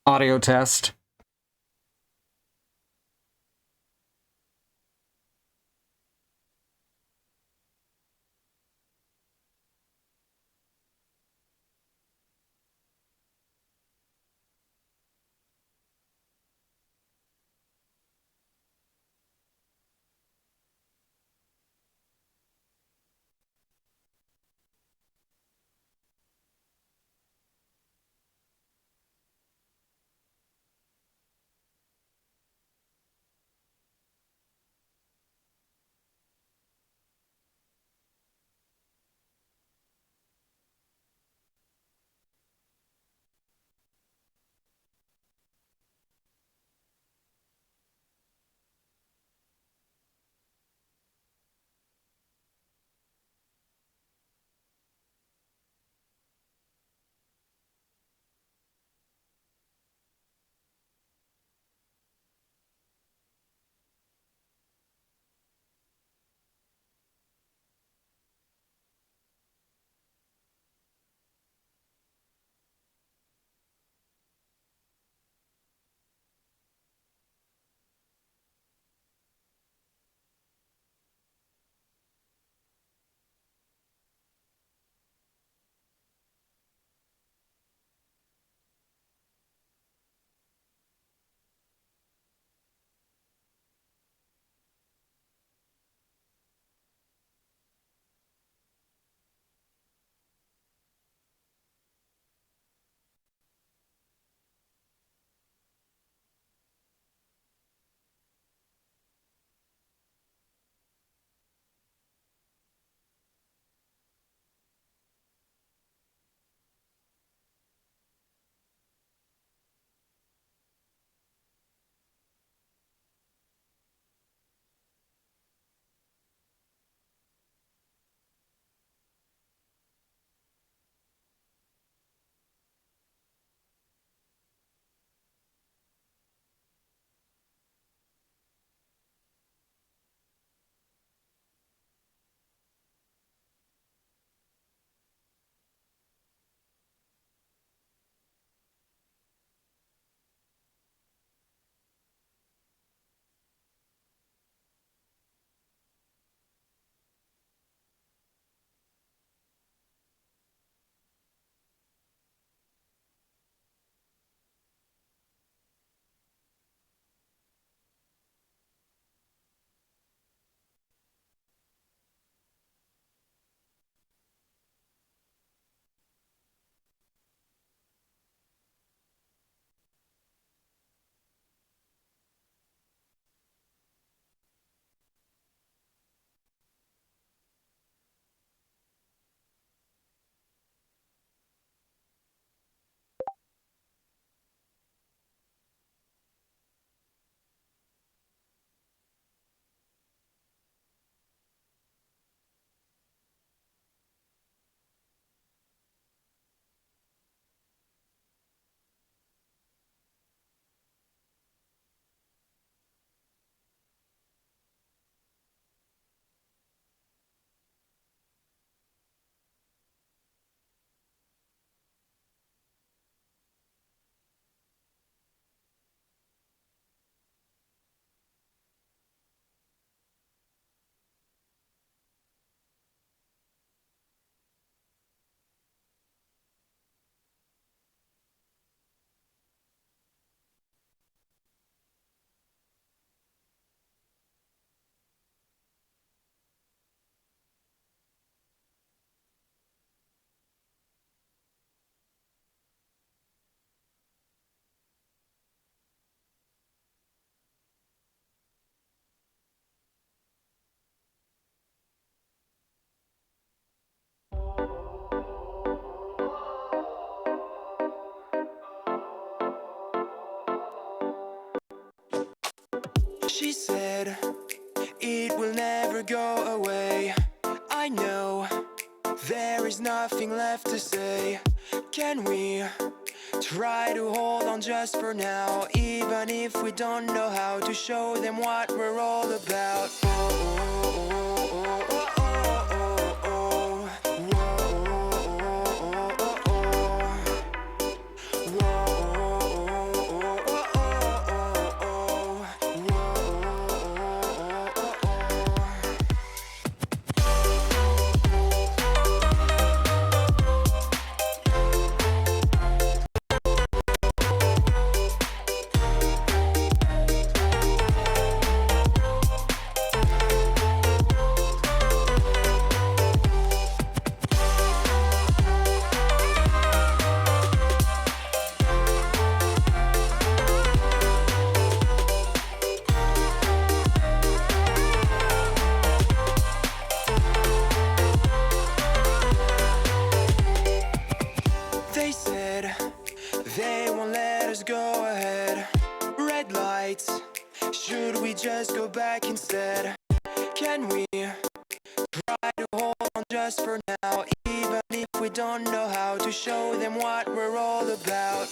Audio test. She said it will never go away. I know there is nothing left to say. Can we try to hold on just for now, even if we don't know how to show them what we're all about? just go ahead? Red lights, should we just go back instead? Can we try to hold on just for now, even if we don't know how to show them what we're all about?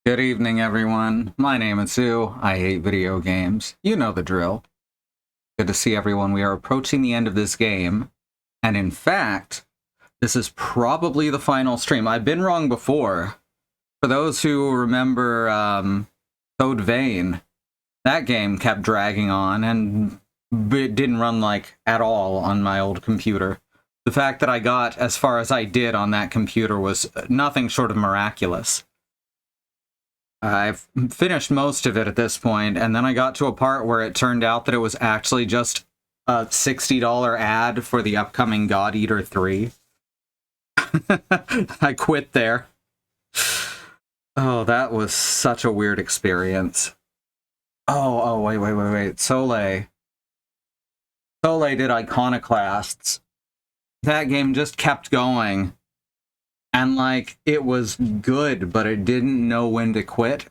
Good evening, everyone. My name is Sue. I hate video games. You know the drill. Good to see everyone. We are approaching the end of this game. And in fact, this is probably the final stream. I've been wrong before. For those who remember Code Vein, that game kept dragging on and it didn't run like at all on my old computer. The fact that I got as far as I did on that computer was nothing short of miraculous. I've finished most of it at this point, and then I got to a part where it turned out that it was actually just a $60 ad for the upcoming God Eater 3. I quit there. Oh, that was such a weird experience. Oh, wait. Soleil did Iconoclasts. That game just kept going. And, like, it was good, but it didn't know when to quit,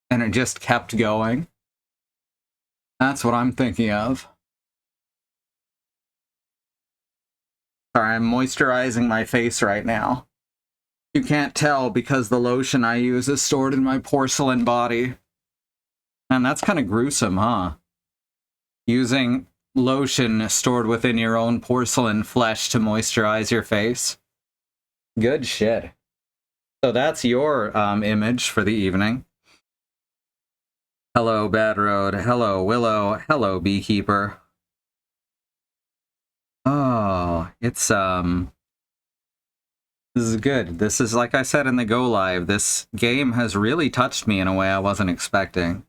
and it just kept going. That's what I'm thinking of. Sorry, I'm moisturizing my face right now. You can't tell because the lotion I use is stored in my porcelain body. And that's kind of gruesome, huh? Using lotion stored within your own porcelain flesh to moisturize your face. Good shit. So that's your image for the evening. Hello, Bad Road. Hello, Willow. Hello, Beekeeper. Oh, it's, this is good. This is, like I said in the Go Live, this game has really touched me in a way I wasn't expecting.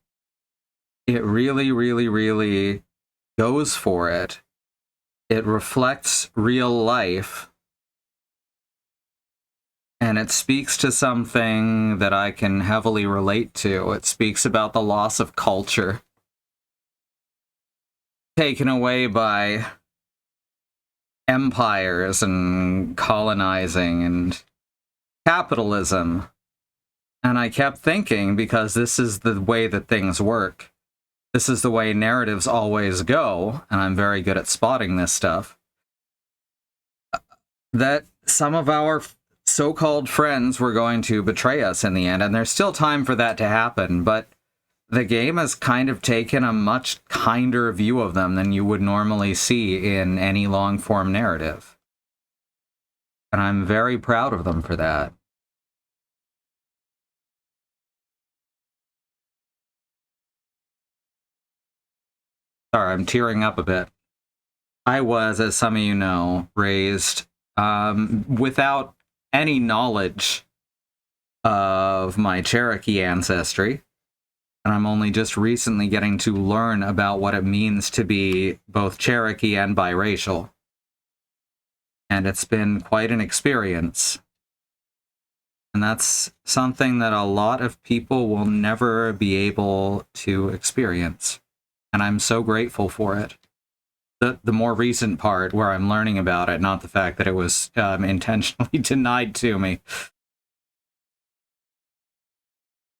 It really, really, really goes for it. It reflects real life. And it speaks to something that I can heavily relate to. It speaks about the loss of culture. Taken away by empires and colonizing and capitalism. And I kept thinking, because this is the way that things work. This is the way narratives always go, and I'm very good at spotting this stuff. That some of our so-called friends were going to betray us in the end, and there's still time for that to happen, but the game has kind of taken a much kinder view of them than you would normally see in any long-form narrative. And I'm very proud of them for that. Sorry, I'm tearing up a bit. I was, as some of you know, raised without any knowledge of my Cherokee ancestry. And I'm only just recently getting to learn about what it means to be both Cherokee and biracial. And it's been quite an experience. And that's something that a lot of people will never be able to experience. And I'm so grateful for it. The more recent part where I'm learning about it, not the fact that it was intentionally denied to me.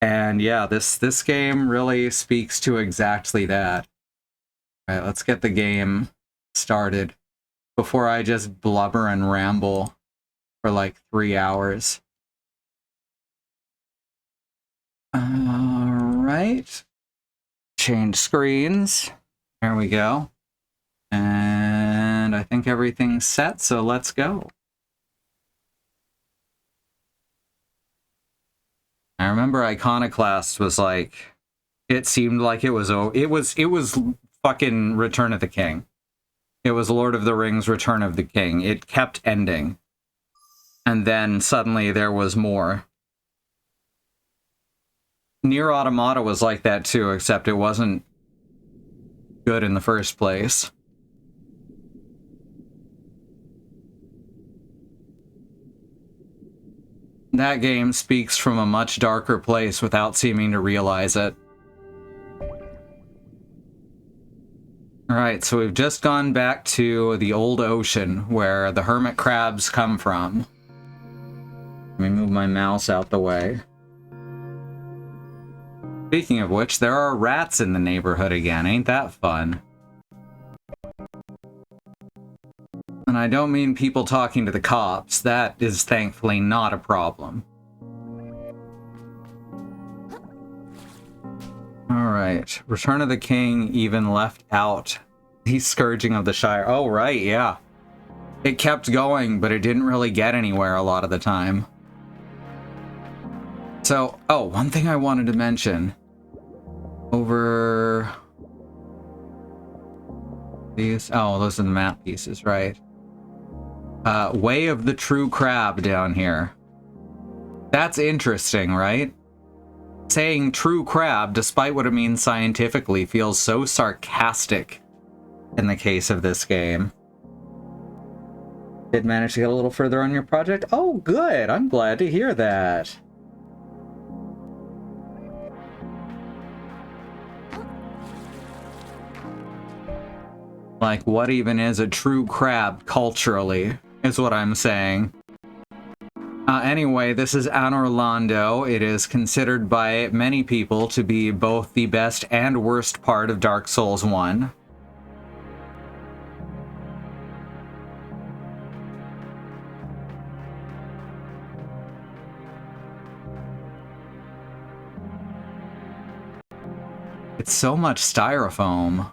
And yeah, this game really speaks to exactly that. All right, let's get the game started before I just blubber and ramble for like 3 hours. All right. Change screens. There we go. And I think everything's set, so let's go. I remember Iconoclast was like, it seemed like it was fucking Return of the King. It was Lord of the Rings Return of the King. It kept ending. And then suddenly there was more. Nier Automata was like that too, except it wasn't good in the first place. That game speaks from a much darker place without seeming to realize it. Alright, so we've just gone back to the old ocean, where the hermit crabs come from. Let me move my mouse out the way. Speaking of which, there are rats in the neighborhood again. Ain't that fun? And I don't mean people talking to the cops. That is thankfully not a problem. Alright. Return of the King even left out the Scourging of the Shire. Oh, right, yeah. It kept going, but it didn't really get anywhere a lot of the time. So, oh, one thing I wanted to mention. Over these... Oh, those are the map pieces, right. Way of the True Crab down here. That's interesting, right? Saying true crab, despite what it means scientifically, feels so sarcastic in the case of this game. Did manage to get a little further on your project? Oh, good! I'm glad to hear that. Like, what even is a true crab culturally, is what I'm saying. Anyway, this is Anor Londo. It is considered by many people to be both the best and worst part of Dark Souls 1. It's so much styrofoam.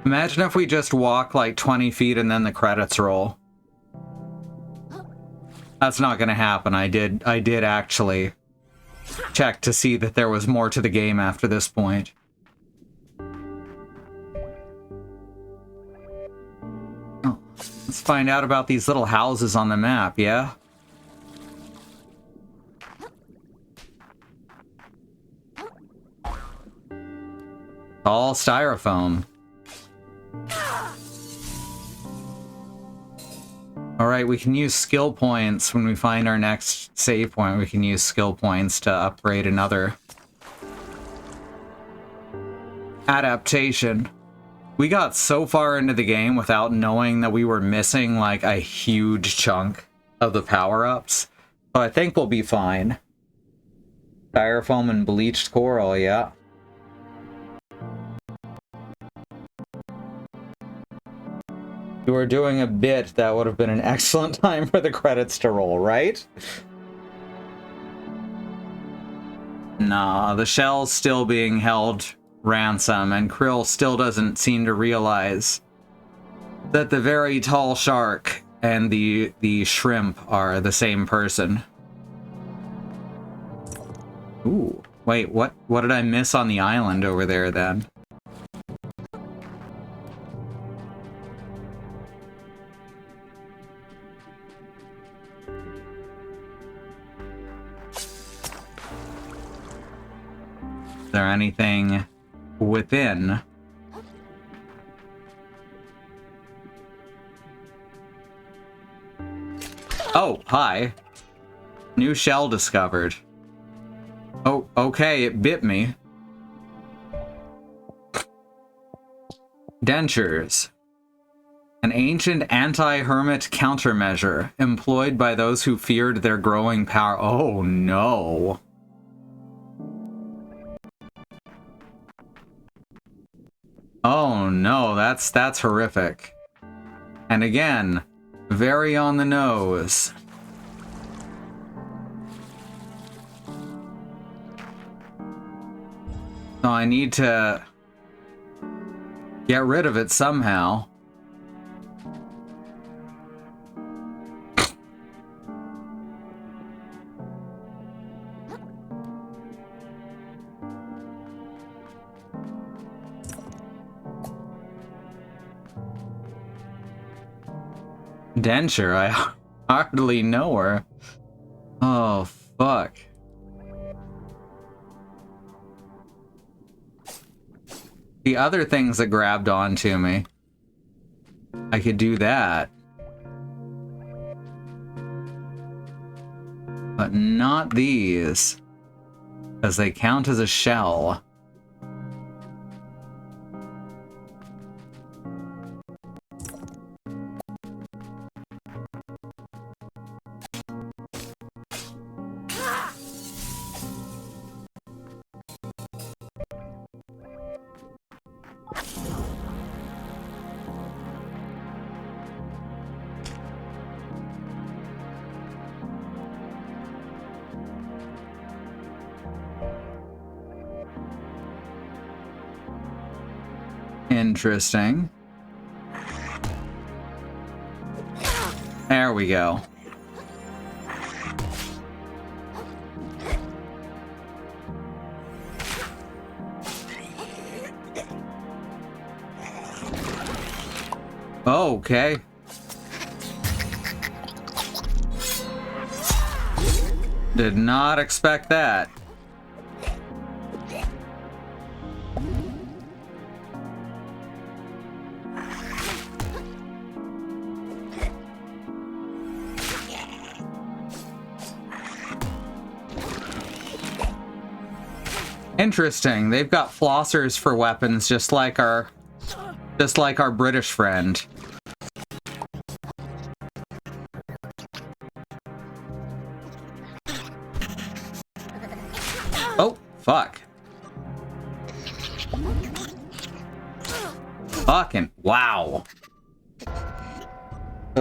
Imagine if we just walk like 20 feet and then the credits roll. That's not gonna happen. I did actually check to see that there was more to the game after this point. Oh, let's find out about these little houses on the map, yeah? All styrofoam. Alright, we can use skill points when we find our next save point. We can use skill points to upgrade another adaptation. We got so far into the game without knowing that we were missing like a huge chunk of the power-ups. So I think we'll be fine. Styrofoam and bleached coral, yeah. If we were doing a bit, that would have been an excellent time for the credits to roll, right? Nah, the shell's still being held ransom, and Krill still doesn't seem to realize that the very tall shark and the shrimp are the same person. Ooh, wait, what did I miss on the island over there then? Is there anything within? Oh, hi. New shell discovered. Oh, okay, it bit me. Dentures. An ancient anti-hermit countermeasure employed by those who feared their growing power. Oh, no. Oh, no, that's horrific. And again, very on the nose. So I need to get rid of it somehow. Denture, I hardly know her. Oh, fuck. The other things that grabbed onto me, I could do that. But not these, because they count as a shell. Interesting. There we go. Okay. Did not expect that. Interesting. They've got flossers for weapons, just like our British friend. Oh, fuck. Fucking wow.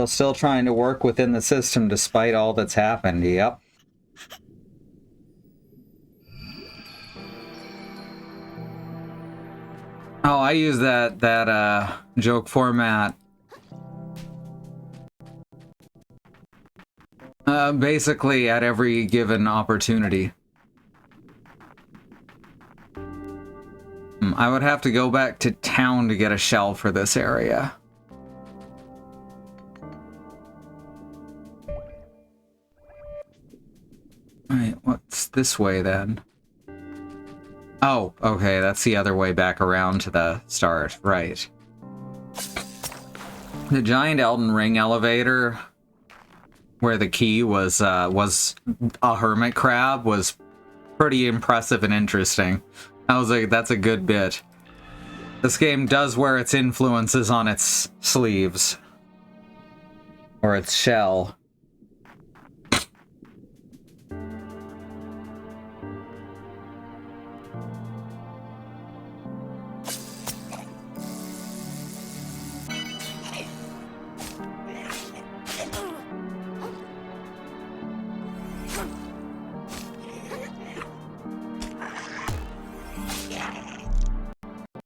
Still trying to work within the system despite all that's happened. Yep. Oh, I use that joke format basically at every given opportunity. I would have to go back to town to get a shell for this area. Alright, what's this way then? Oh, okay, that's the other way back around to the start, right. The giant Elden Ring elevator, where the key was a hermit crab, was pretty impressive and interesting. I was like, that's a good bit. This game does wear its influences on its sleeves. Or its shell.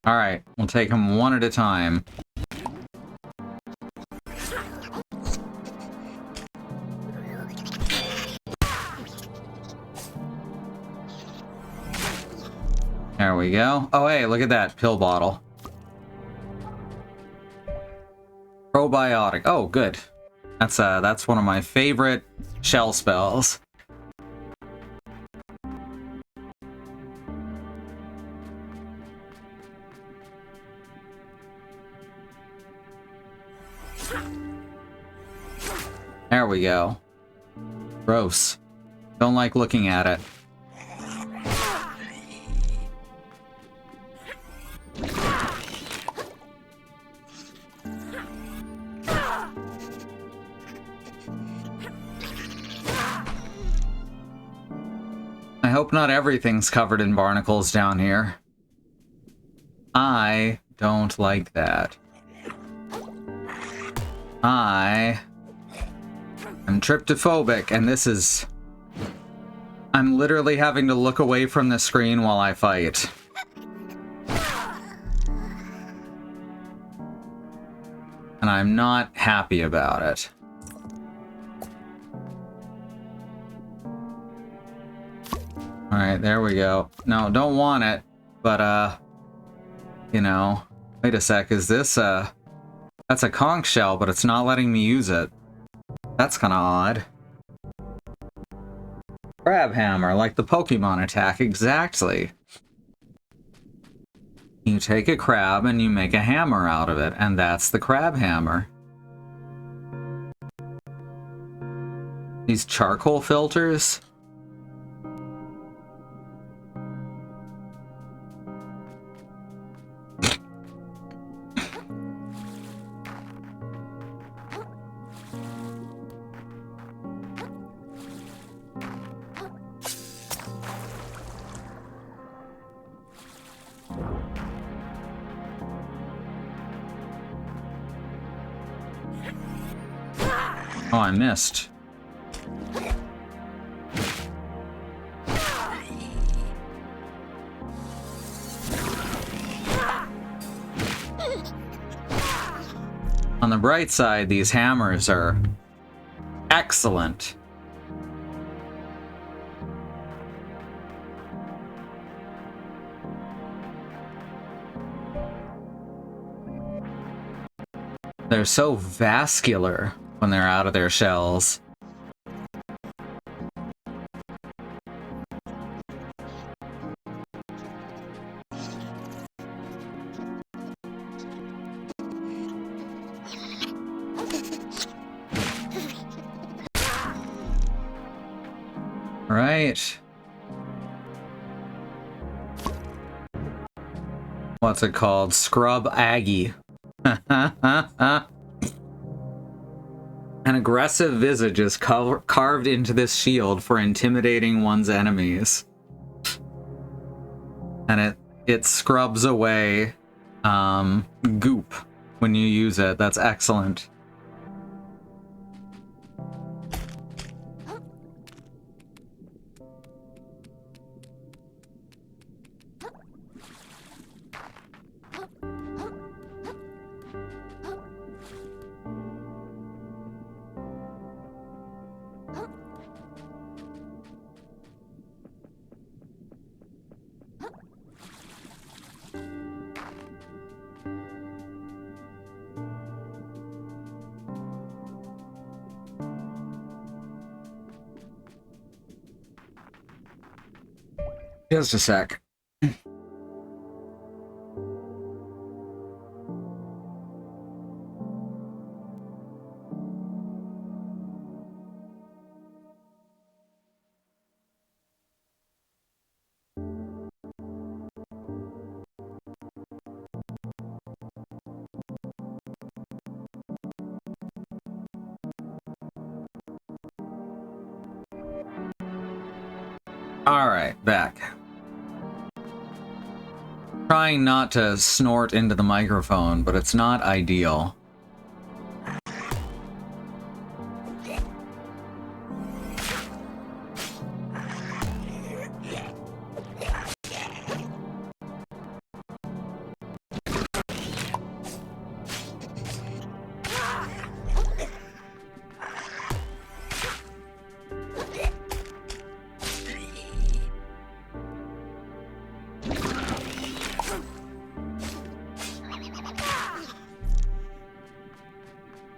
Alright, we'll take them one at a time. There we go. Oh, hey, look at that pill bottle. Probiotic. Oh, good. That's one of my favorite shell spells. There we go. Gross. Don't like looking at it. I hope not everything's covered in barnacles down here. I don't like that. I am tryptophobic, and this is... I'm literally having to look away from the screen while I fight. And I'm not happy about it. Alright, there we go. No, don't want it, but, you know... Wait a sec, is this, that's a conch shell, but it's not letting me use it. That's kinda odd. Crab hammer, like the Pokemon attack, exactly. You take a crab and you make a hammer out of it, and that's the crab hammer. These charcoal filters? Oh, I missed. On the bright side, these hammers are excellent. They're so vascular when they're out of their shells. Right. What's it called? Scrub Aggie. An aggressive visage is carved into this shield for intimidating one's enemies. And it scrubs away goop when you use it. That's excellent. Just a sec. Alright, back. Trying not to snort into the microphone, but it's not ideal.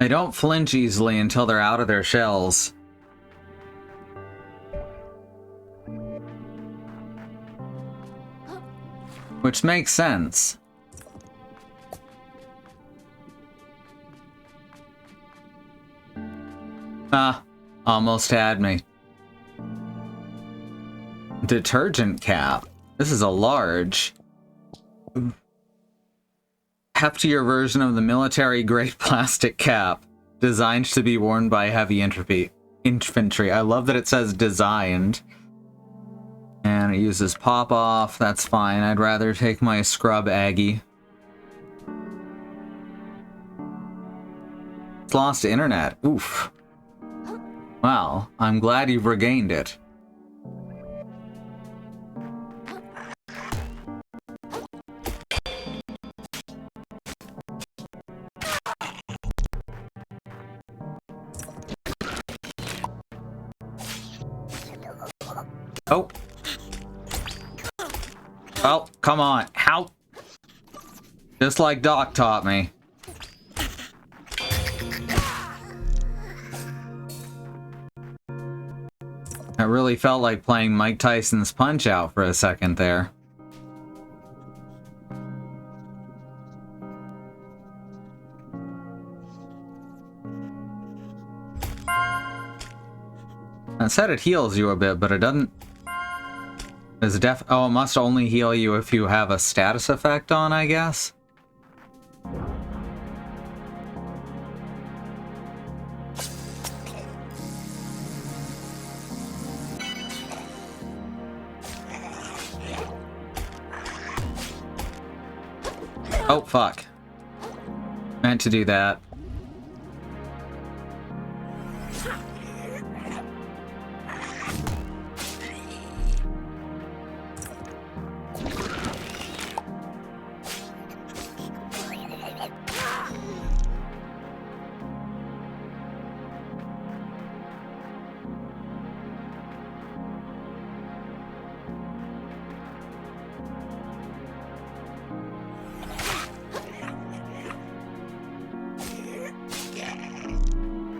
They don't flinch easily until they're out of their shells. Which makes sense. Ah, almost had me. Detergent cap. This is a large. Heftier version of the military-grade plastic cap, designed to be worn by heavy infantry. I love that it says designed. And it uses pop-off, that's fine. I'd rather take my scrub Aggie. It's lost internet. Oof. Well, I'm glad you've regained it. Oh. Oh, come on. How? Just like Doc taught me. I really felt like playing Mike Tyson's Punch-Out for a second there. It said it heals you a bit, but it doesn't... Oh, it must only heal you if you have a status effect on, I guess? Oh, fuck. Meant to do that.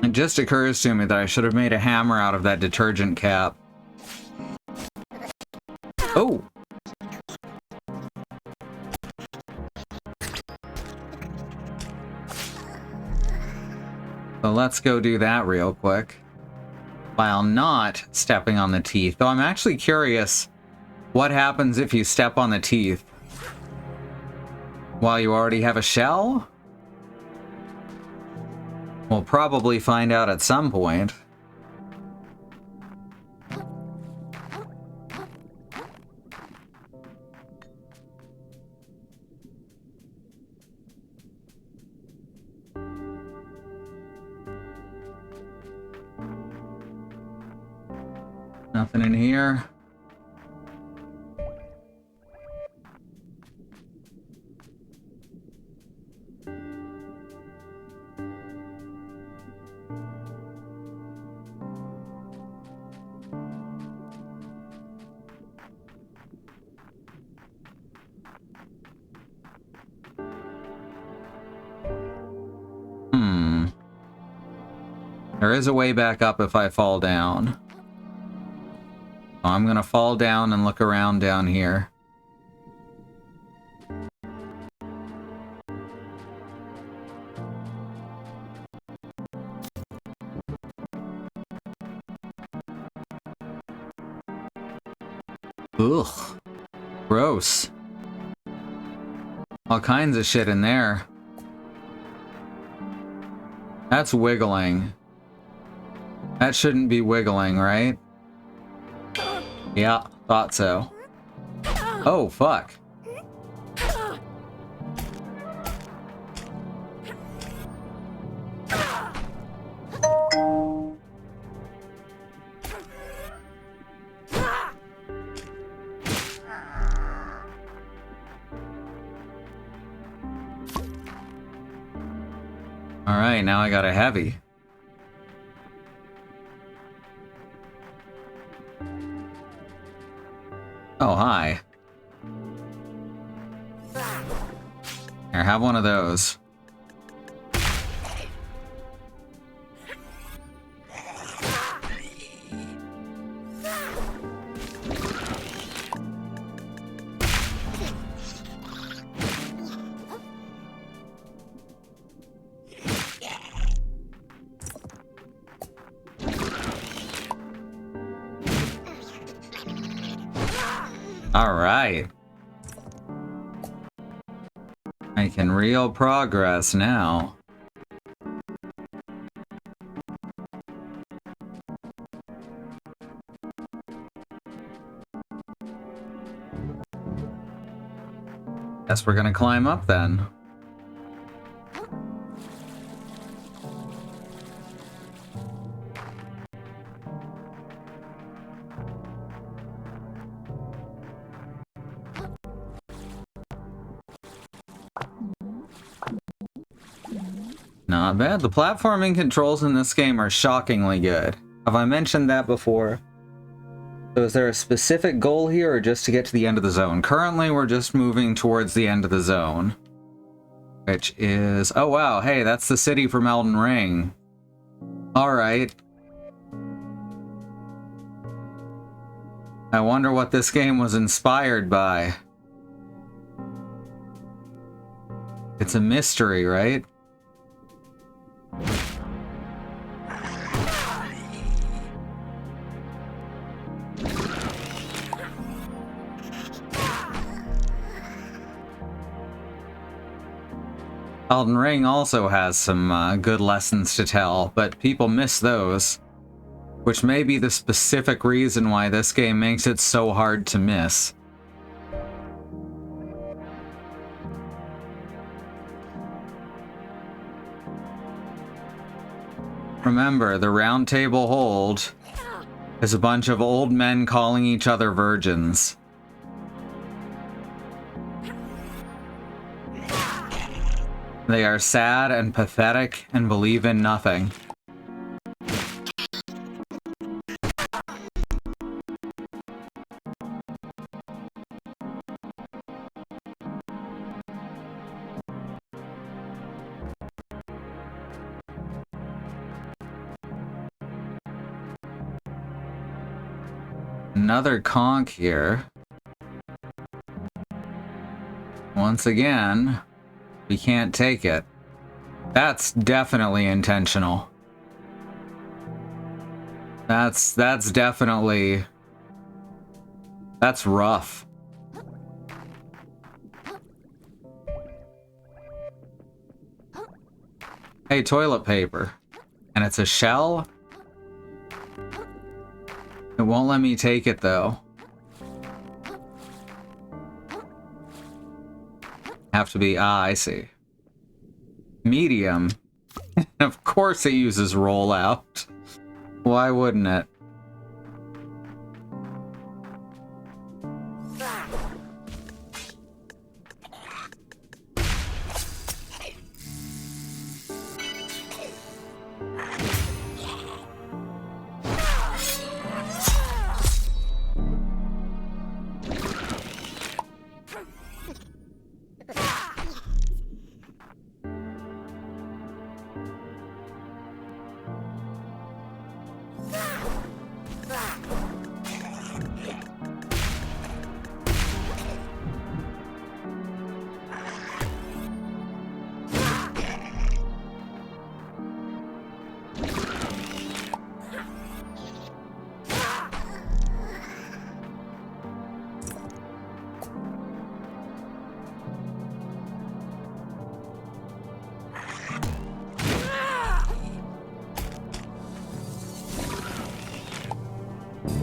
It just occurs to me that I should have made a hammer out of that detergent cap. Oh! So let's go do that real quick. While not stepping on the teeth. Though I'm actually curious what happens if you step on the teeth while you already have a shell? We'll probably find out at some point. Nothing in here. There is a way back up if I fall down. I'm gonna fall down and look around down here. Ugh. Gross. All kinds of shit in there. That's wiggling. That shouldn't be wiggling, right? Yeah, thought so. Oh, fuck. Alright, now I got a heavy. Oh, hi. Here, have one of those. Alright. Making real progress now. Guess we're gonna climb up then. Not bad. The platforming controls in this game are shockingly good. Have I mentioned that before? So is there a specific goal here, or just to get to the end of the zone? Currently, we're just moving towards the end of the zone. Which is... oh wow, hey, that's the city from Elden Ring. Alright. I wonder what this game was inspired by. It's a mystery, right? Elden Ring also has some good lessons to tell, but people miss those, which may be the specific reason why this game makes it so hard to miss. Remember, the Round Table Hold is a bunch of old men calling each other virgins. They are sad and pathetic and believe in nothing. Another conch here. Once again, we can't take it. That's definitely intentional. That's definitely... that's rough. Hey, toilet paper. And it's a shell? It won't let me take it, though. Have to be... ah, I see. Medium. Of course it uses rollout. Why wouldn't it?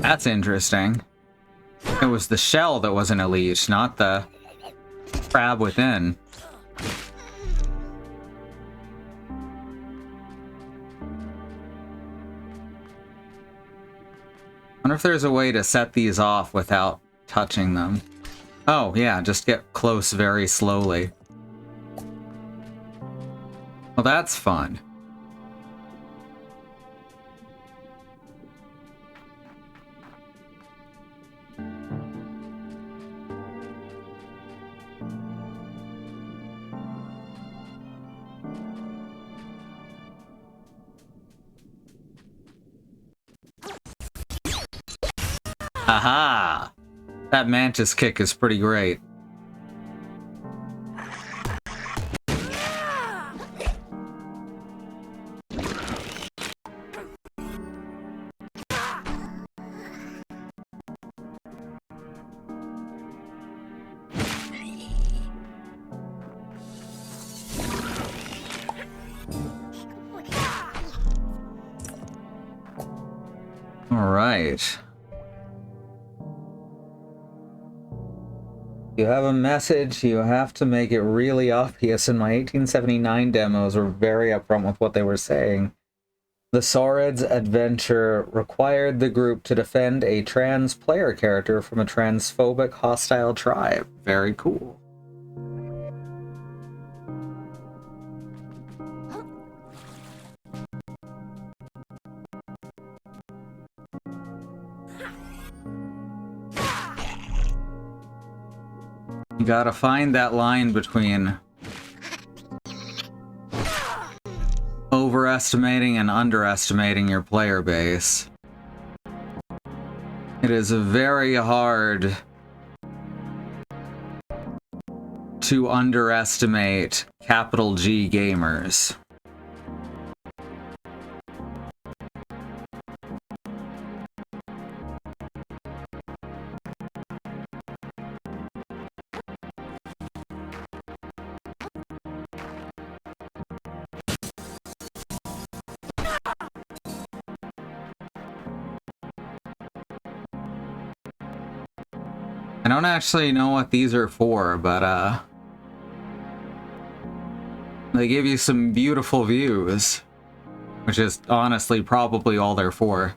That's interesting. It was the shell that was an elite, not the crab within. Wonder if there's a way to set these off without touching them. Oh, yeah, just get close very slowly. Well, that's fun. Aha! That mantis kick is pretty great. right. You have a message, you have to make it really obvious, and my 1879 demos were very upfront with what they were saying. The Saurid's adventure required the group to defend a trans player character from a transphobic hostile tribe. Very cool. You gotta find that line between overestimating and underestimating your player base. It is very hard to underestimate capital G gamers. I don't actually know what these are for, but they give you some beautiful views, which is honestly probably all they're for.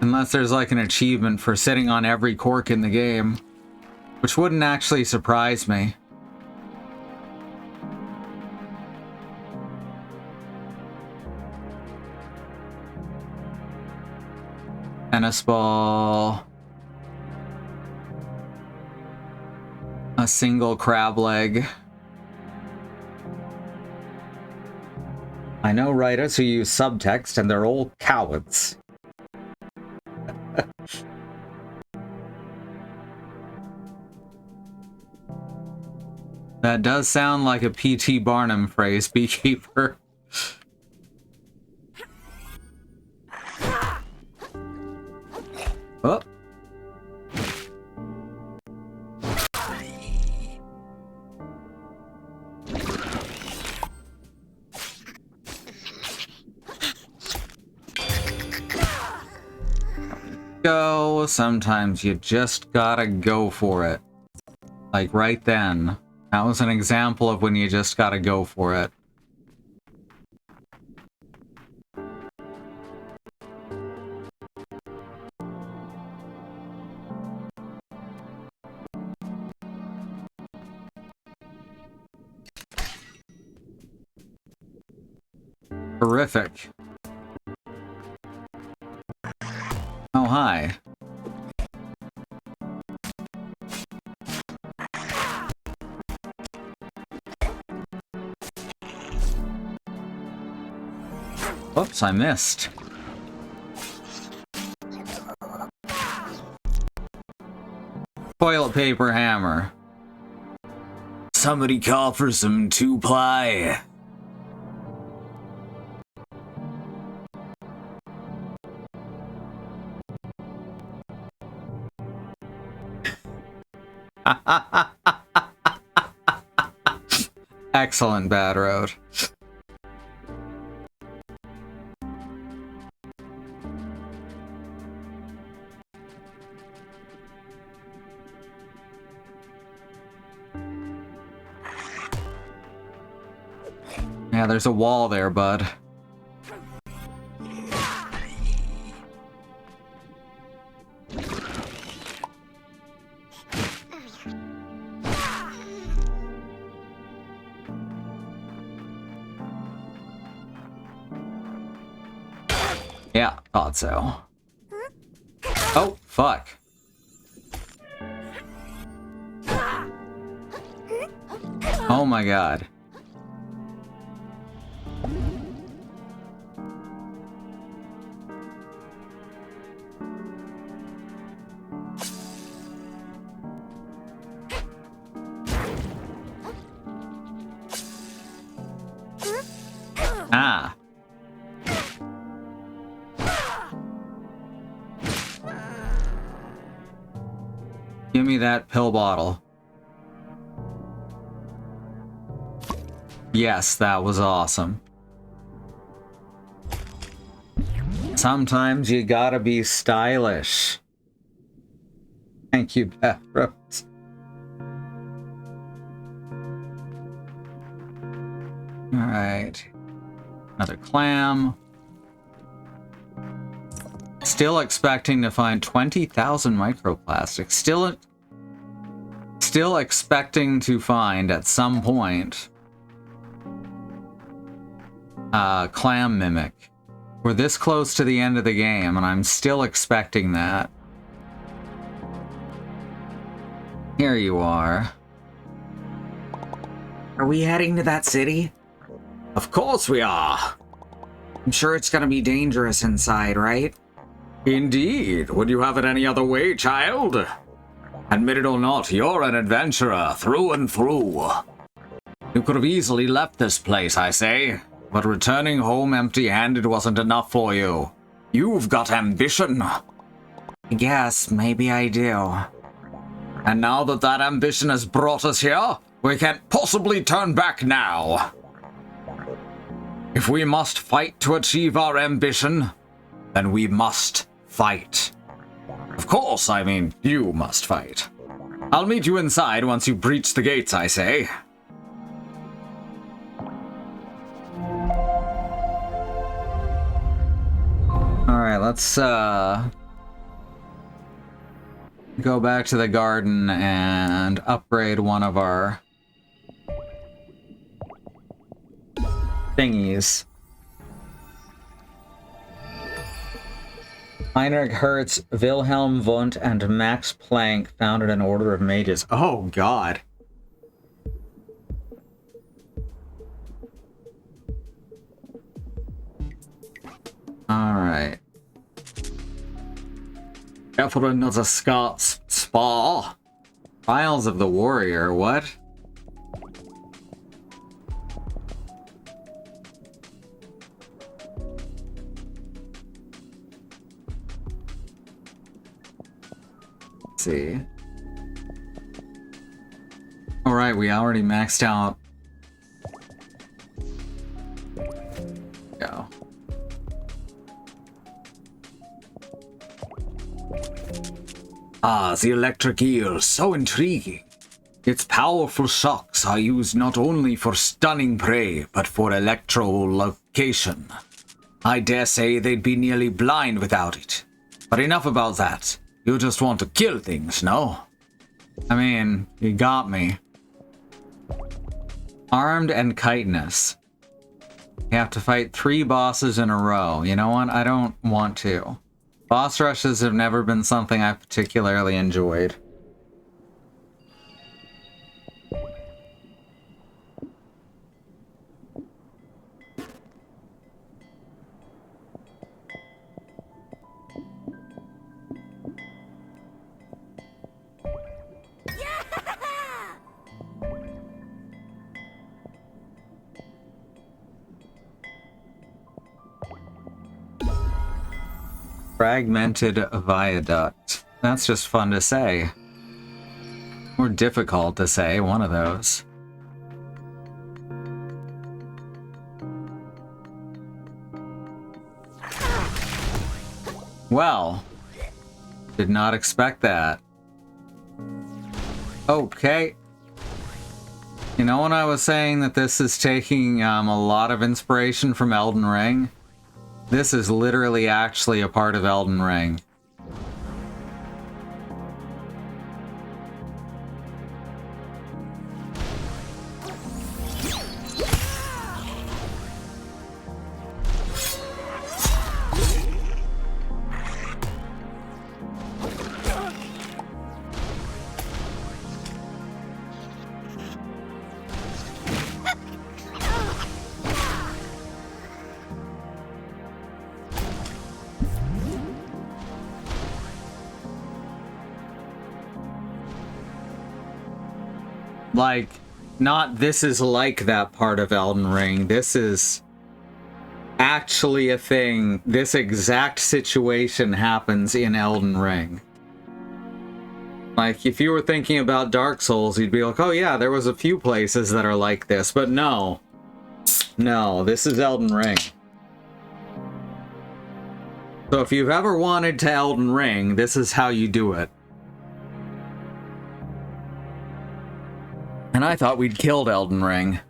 Unless there's like an achievement for sitting on every cork in the game, which wouldn't actually surprise me. Tennis ball. A single crab leg. I know writers who use subtext and they're all cowards. That does sound like a P.T. Barnum phrase, Beekeeper. Oh. Go. Sometimes you just gotta go for it. Like right then. That was an example of when you just gotta go for it. Terrific. Oh, hi. Whoops, I missed. Toilet paper hammer. Somebody call for some 2-ply. Excellent, Bad Road. Yeah, there's a wall there, bud. Yeah, thought so. Oh, fuck. Oh my god. Ah. Give me that pill bottle. Yes, that was awesome. Sometimes you gotta be stylish. Thank you, Beth Rose. Alright. Another clam. Still expecting to find 20,000 microplastics. Still expecting to find at some point clam mimic. We're this close to the end of the game, and I'm still expecting that. Here you are. Are we heading to that city? Of course we are. I'm sure it's gonna be dangerous inside, right? Indeed. Would you have it any other way, child? Admit it or not, you're an adventurer through and through. You could have easily left this place, I say. But returning home empty-handed wasn't enough for you. You've got ambition. I guess, maybe I do. And now that that ambition has brought us here, we can't possibly turn back now. If we must fight to achieve our ambition, then we must fight. Of course, I mean, you must fight. I'll meet you inside once you breach the gates, I say. Alright, let's go back to the garden and upgrade one of our thingies. Heinrich Hertz, Wilhelm Wundt, and Max Planck founded an order of mages. Oh, God. Alright. Catherine of the Scots Spa. Trials of the Warrior, what? Let's see. Alright, we already maxed out. Go. Ah, the electric eel, so intriguing. Its powerful shocks are used not only for stunning prey, but for electrolocation. I dare say they'd be nearly blind without it. But enough about that. You just want to kill things, no? I mean, you got me. Armed and chitinous. You have to fight 3 bosses in a row. You know what? I don't want to. Boss rushes have never been something I've particularly enjoyed. Fragmented viaduct. That's just fun to say. Or difficult to say, one of those. Well, did not expect that. Okay. You know when I was saying that this is taking a lot of inspiration from Elden Ring? This is literally actually a part of Elden Ring. Like, not this is like that part of Elden Ring. This is actually a thing. This exact situation happens in Elden Ring. Like, if you were thinking about Dark Souls, you'd be like, oh yeah, there was a few places that are like this, but no. No, this is Elden Ring. So if you've ever wanted to Elden Ring, this is how you do it. And I thought we'd killed Elden Ring.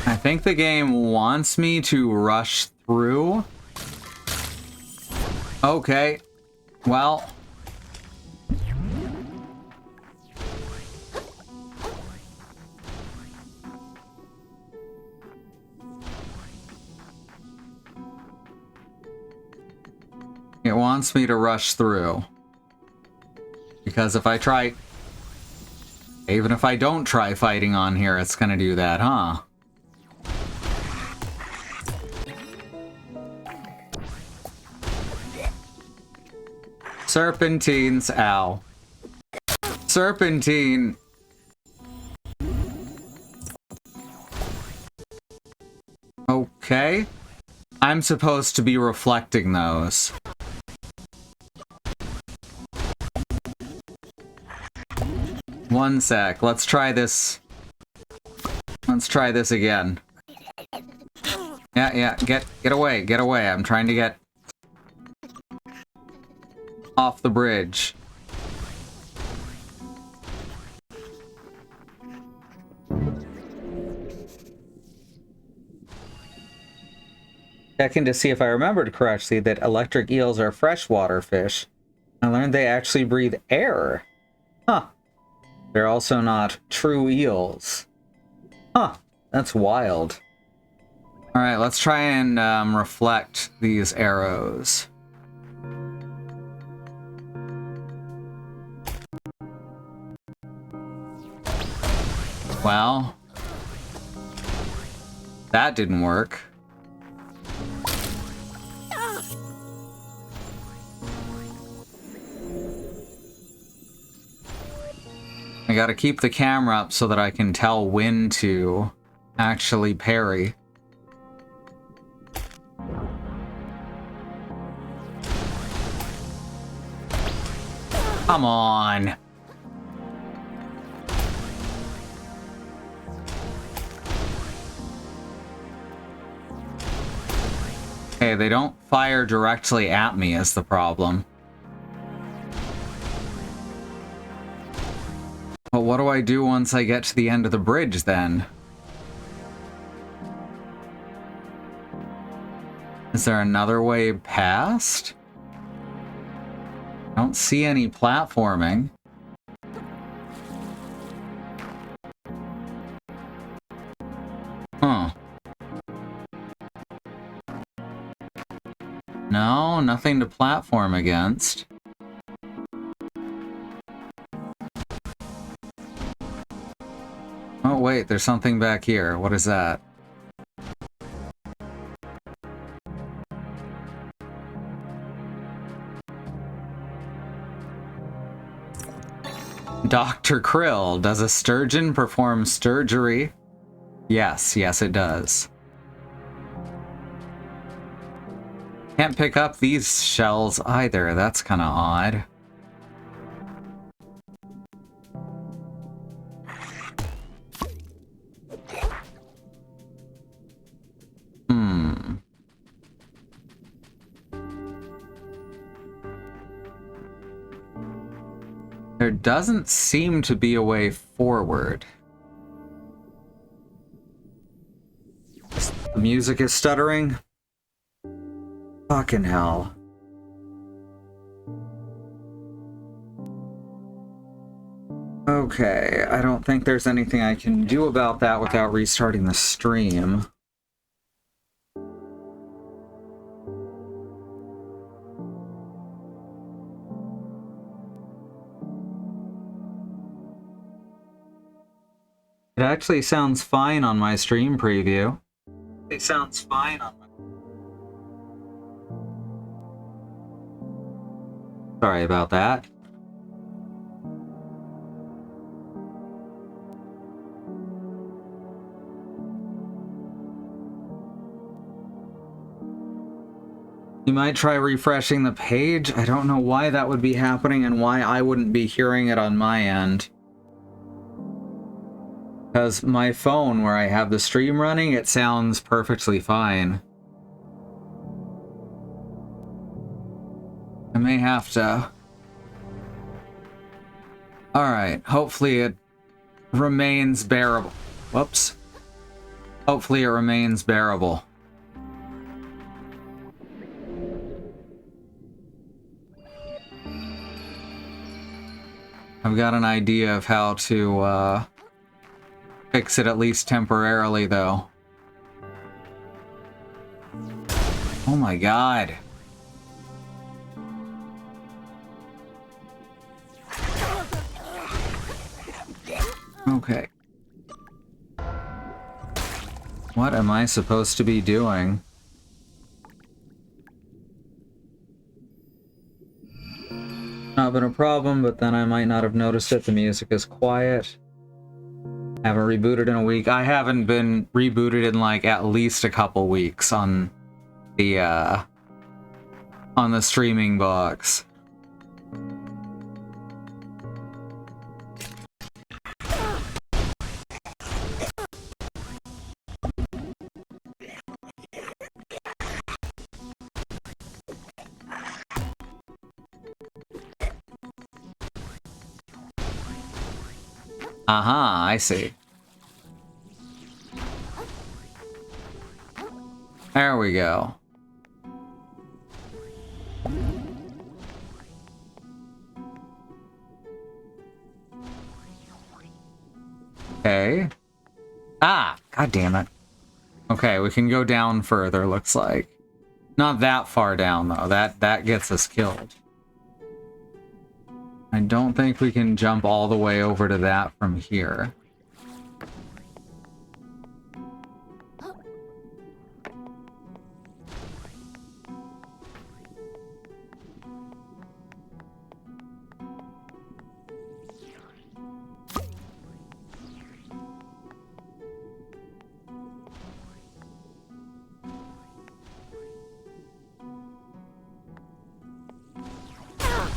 I think the game wants me to rush through. Okay. Well. It wants me to rush through. Because if I try... Even if I don't try fighting on here, it's gonna do that, huh? Serpentines, ow. Serpentine. Okay. I'm supposed to be reflecting those. One sec. Let's try this. Let's try this again. Yeah, get away, get away. I'm trying to get off the bridge. Checking to see if I remembered correctly that electric eels are freshwater fish. I learned they actually breathe air. Huh. They're also not true eels. Huh. That's wild. Alright, let's try and reflect these arrows. Well, that didn't work. I gotta keep the camera up so that I can tell when to actually parry. Come on. Okay, they don't fire directly at me is the problem. But what do I do once I get to the end of the bridge then? Is there another way past? I don't see any platforming. Huh. No, nothing to platform against. Oh wait, there's something back here. What is that? Dr. Krill, does a sturgeon perform sturgery? Yes, yes it does. Can't pick up these shells either, that's kind of odd. There doesn't seem to be a way forward. The music is stuttering. Fucking hell. Okay, I don't think there's anything I can do about that without restarting the stream. It actually sounds fine on my stream preview. It sounds fine on my... Sorry about that. You might try refreshing the page. I don't know why that would be happening and why I wouldn't be hearing it on my end. Because my phone, where I have the stream running, it sounds perfectly fine. I may have to... Alright, hopefully it remains bearable. Whoops. Hopefully it remains bearable. I've got an idea of how to fix it, at least temporarily, though. Oh my god. Okay. What am I supposed to be doing? Not been a problem, but then I might not have noticed it. The music is quiet. Haven't rebooted in a week. I haven't been rebooted in like at least a couple weeks on the streaming box. Aha, I see. There we go. Okay. Ah, god damn it. Okay, we can go down further, looks like. Not that far down, though. That gets us killed. I don't think we can jump all the way over to that from here.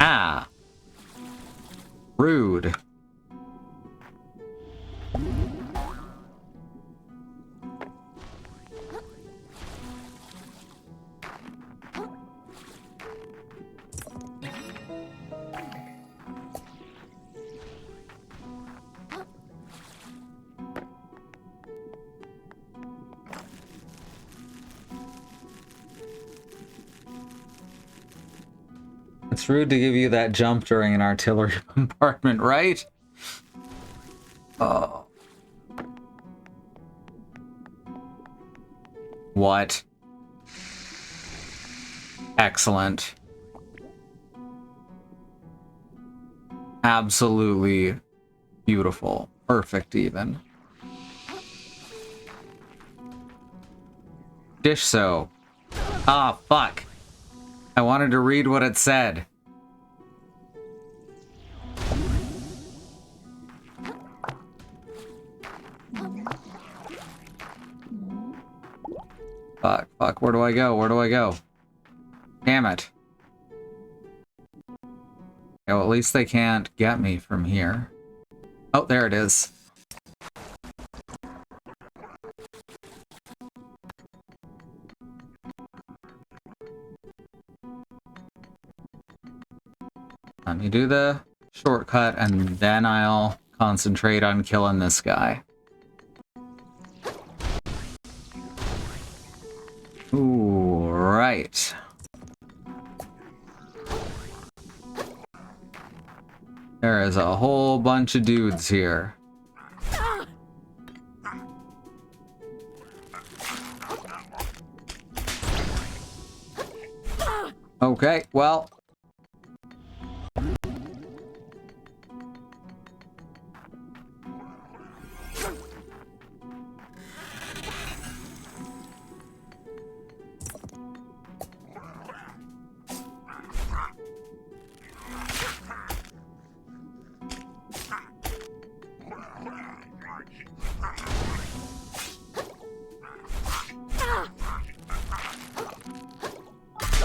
Ah. Rude. It's rude to give you that jump during an artillery bombardment, right? Oh. What? Excellent. Absolutely beautiful. Perfect, even. Dish soap. Ah, fuck. I wanted to read what it said. Fuck, fuck, where do I go? Where do I go? Damn it. Yeah, well, at least they can't get me from here. Oh, there it is. Let me do the shortcut, and then I'll concentrate on killing this guy. Ooh, right. There is a whole bunch of dudes here. Okay, well...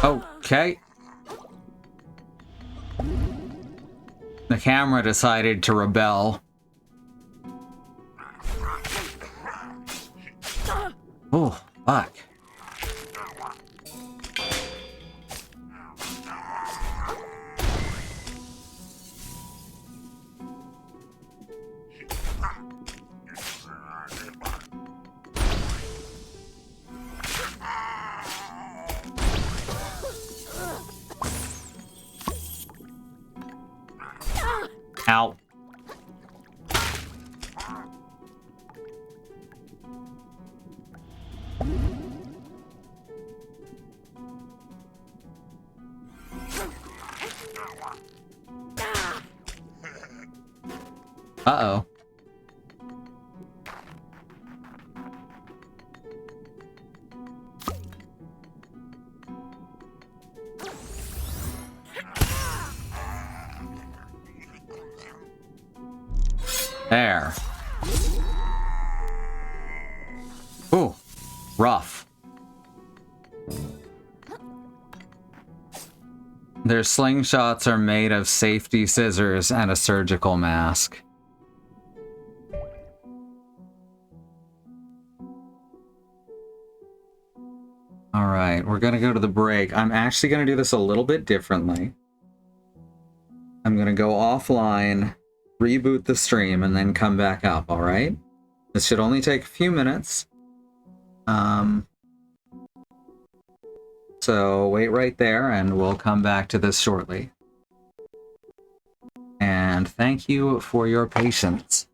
Okay. The camera decided to rebel. Oh, fuck. Ow. Uh-oh. There. Ooh, rough. Their slingshots are made of safety scissors and a surgical mask. Alright, we're gonna go to the break. I'm actually gonna do this a little bit differently. I'm gonna go offline, reboot the stream, and then come back up, alright? This should only take a few minutes. So wait right there, and we'll come back to this shortly. And thank you for your patience.